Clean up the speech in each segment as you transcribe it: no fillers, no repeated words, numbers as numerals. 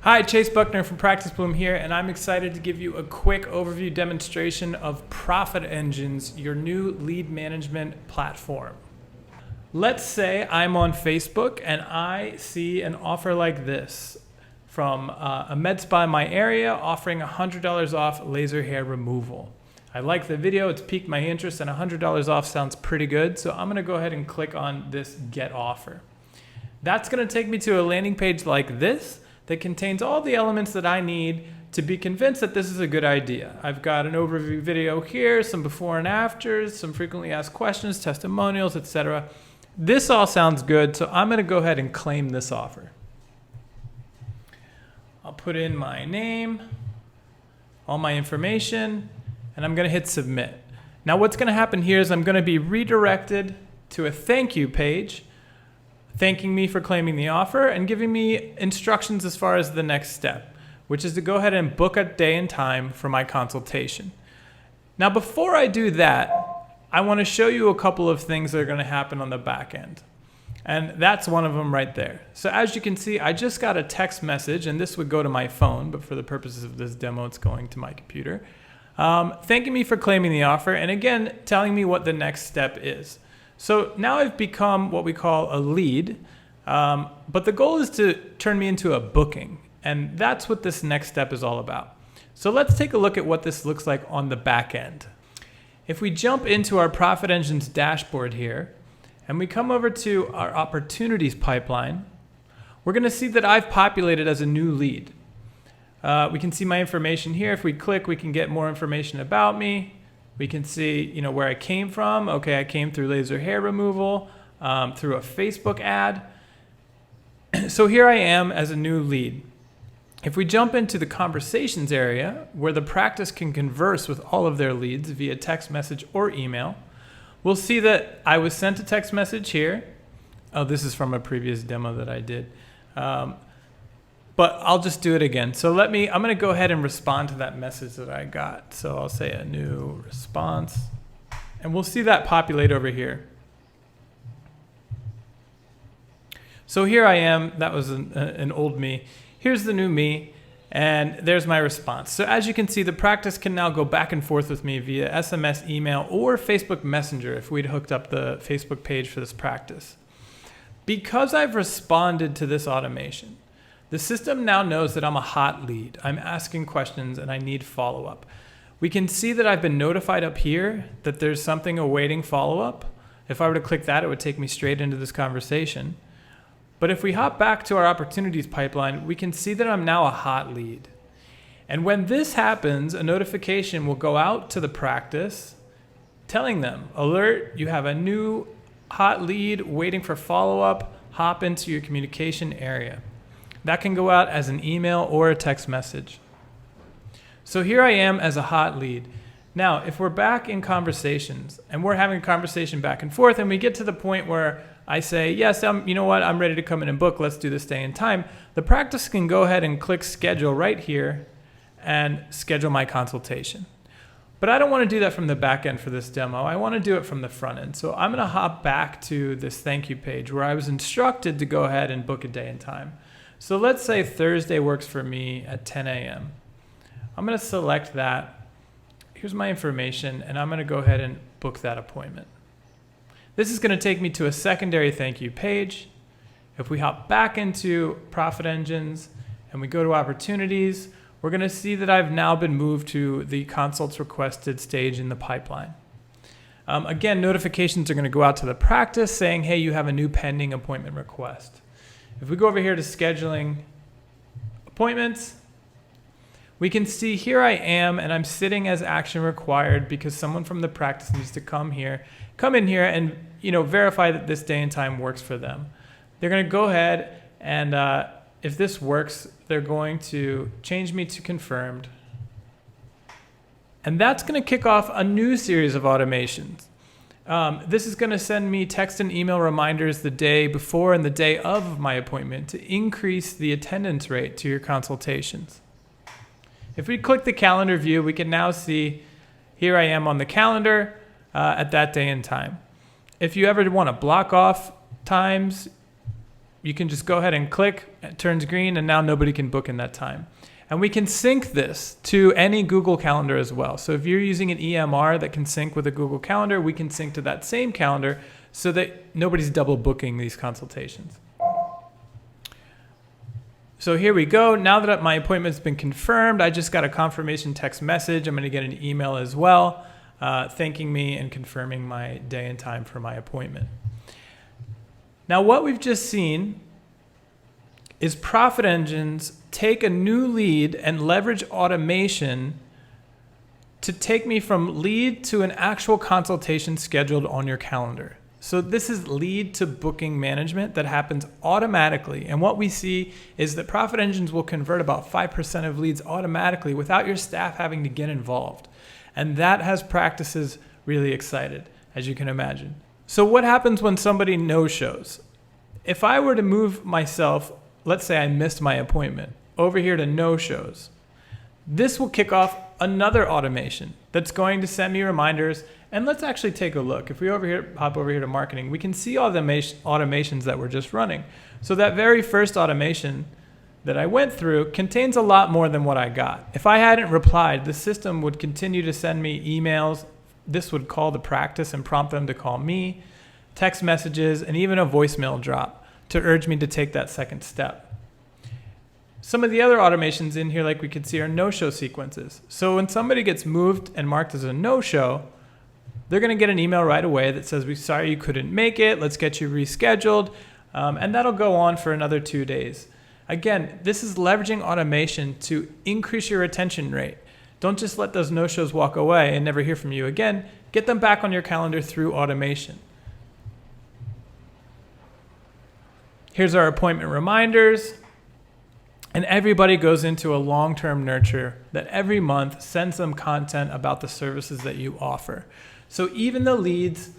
Hi, Chase Buckner from PracticeBloom here, and I'm excited to give you a quick overview demonstration of ProfitEngines, your new lead management platform. Let's say I'm on Facebook and I see an offer like this from a med spa in my area offering $100 off laser hair removal. I like the video, it's piqued my interest, and $100 off sounds pretty good, so I'm gonna go ahead and click on this Get Offer. That's gonna take me to a landing page like this that contains all the elements that I need to be convinced that this is a good idea. I've got an overview video here, some before and afters, some frequently asked questions, testimonials, etc. This all sounds good, so I'm gonna go ahead and claim this offer. I'll put in my name, all my information, and I'm gonna hit submit. Now what's gonna happen here is I'm gonna be redirected to a thank you page thanking me for claiming the offer and giving me instructions as far as the next step, which is to go ahead and book a day and time for my consultation. Now, before I do that, I want to show you a couple of things that are going to happen on the back end. And that's one of them right there. So as you can see, I just got a text message, and this would go to my phone, but for the purposes of this demo, it's going to my computer, thanking me for claiming the offer, and again, telling me what the next step is. So now I've become what we call a lead, but the goal is to turn me into a booking, and that's what this next step is all about. So let's take a look at what this looks like on the back end. If we jump into our ProfitEngines dashboard here, and we come over to our opportunities pipeline, we're gonna see that I've populated as a new lead. We can see my information here. If we click, we can get more information about me. We can see, where I came from. Okay, I came through laser hair removal, through a Facebook ad. So here I am as a new lead. If we jump into the conversations area, where the practice can converse with all of their leads via text message or email, we'll see that I was sent a text message here. Oh, this is from a previous demo that I did. But I'll just do it again. So I'm gonna go ahead and respond to that message that I got. So I'll say a new response, and we'll see that populate over here. So here I am, that was an old me. Here's the new me, and there's my response. So as you can see, the practice can now go back and forth with me via SMS, email, or Facebook Messenger if we'd hooked up the Facebook page for this practice. Because I've responded to this automation, the system now knows that I'm a hot lead. I'm asking questions and I need follow-up. We can see that I've been notified up here that there's something awaiting follow-up. If I were to click that, it would take me straight into this conversation. But if we hop back to our opportunities pipeline, we can see that I'm now a hot lead. And when this happens, a notification will go out to the practice telling them, alert, you have a new hot lead waiting for follow-up, hop into your communication area. That can go out as an email or a text message. So here I am as a hot lead. Now, if we're back in conversations and we're having a conversation back and forth and we get to the point where I say, yes, you know what, I'm ready to come in and book, let's do this day and time, the practice can go ahead and click schedule right here and schedule my consultation. But I don't want to do that from the back end for this demo. I want to do it from the front end. So I'm going to hop back to this thank you page where I was instructed to go ahead and book a day and time. So let's say Thursday works for me at 10 a.m. I'm going to select that. Here's my information, and I'm going to go ahead and book that appointment. This is going to take me to a secondary thank you page. If we hop back into ProfitEngines and we go to opportunities, we're going to see that I've now been moved to the consults requested stage in the pipeline. Again, notifications are going to go out to the practice saying, hey, you have a new pending appointment request. If we go over here to scheduling appointments, we can see here I am and I'm sitting as action required because someone from the practice needs to come in here and verify that this day and time works for them. They're going to go ahead and if this works, they're going to change me to confirmed. And that's going to kick off a new series of automations. This is going to send me text and email reminders the day before and the day of my appointment to increase the attendance rate to your consultations. If we click the calendar view, we can now see here I am on the calendar at that day and time. If you ever want to block off times, you can just go ahead and click, it turns green, and now nobody can book in that time. And we can sync this to any Google Calendar as well. So if you're using an EMR that can sync with a Google Calendar, we can sync to that same calendar so that nobody's double booking these consultations. So here we go. Now that my appointment's been confirmed, I just got a confirmation text message. I'm going to get an email as well, thanking me and confirming my day and time for my appointment. Now what we've just seen is ProfitEngines take a new lead and leverage automation to take me from lead to an actual consultation scheduled on your calendar. So this is lead to booking management that happens automatically. And what we see is that ProfitEngines will convert about 5% of leads automatically without your staff having to get involved. And that has practices really excited, as you can imagine. So what happens when somebody no-shows? If I were to move myself, let's say I missed my appointment, over here to no-shows, this will kick off another automation that's going to send me reminders. And let's actually take a look. If we hop over here to marketing, we can see all the automations that we're just running. So that very first automation that I went through contains a lot more than what I got. If I hadn't replied, the system would continue to send me emails. This would call the practice and prompt them to call me, text messages, and even a voicemail drop to urge me to take that second step. Some of the other automations in here, like we can see, are no-show sequences. So when somebody gets moved and marked as a no-show, they're going to get an email right away that says, "We're sorry you couldn't make it. Let's get you rescheduled." And that'll go on for another 2 days. Again, this is leveraging automation to increase your retention rate. Don't just let those no-shows walk away and never hear from you again. Get them back on your calendar through automation. Here's our appointment reminders. And everybody goes into a long-term nurture that every month sends them content about the services that you offer. So even the leads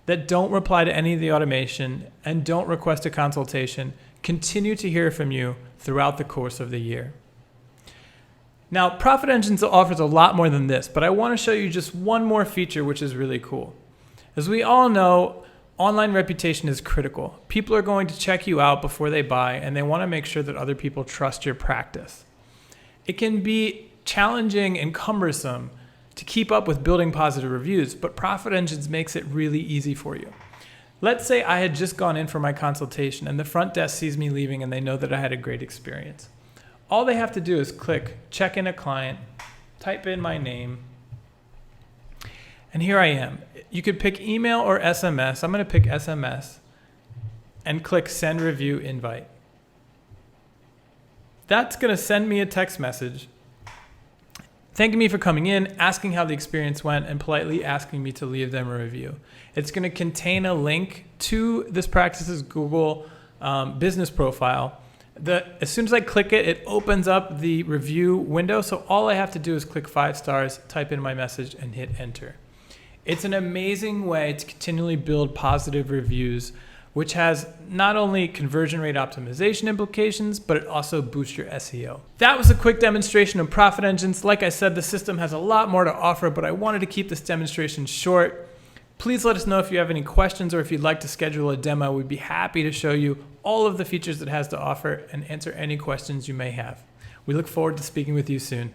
that don't reply to any of the automation and don't request a consultation continue to hear from you throughout the course of the year. Now, ProfitEngines offers a lot more than this, but I want to show you just one more feature which is really cool. As we all know, online reputation is critical. People are going to check you out before they buy, and they want to make sure that other people trust your practice. It can be challenging and cumbersome to keep up with building positive reviews, but ProfitEngines makes it really easy for you. Let's say I had just gone in for my consultation and the front desk sees me leaving and they know that I had a great experience. All they have to do is click check in a client, type in my name, and here I am. You could pick email or SMS. I'm going to pick SMS and click send review invite. That's going to send me a text message thanking me for coming in, asking how the experience went, and politely asking me to leave them a review. It's going to contain a link to this practice's Google business profile. As soon as I click it, it opens up the review window. So all I have to do is click 5 stars, type in my message, and hit enter. It's an amazing way to continually build positive reviews, which has not only conversion rate optimization implications, but it also boosts your SEO. That was a quick demonstration of ProfitEngines. Like I said, the system has a lot more to offer, but I wanted to keep this demonstration short. Please let us know if you have any questions or if you'd like to schedule a demo. We'd be happy to show you all of the features it has to offer and answer any questions you may have. We look forward to speaking with you soon.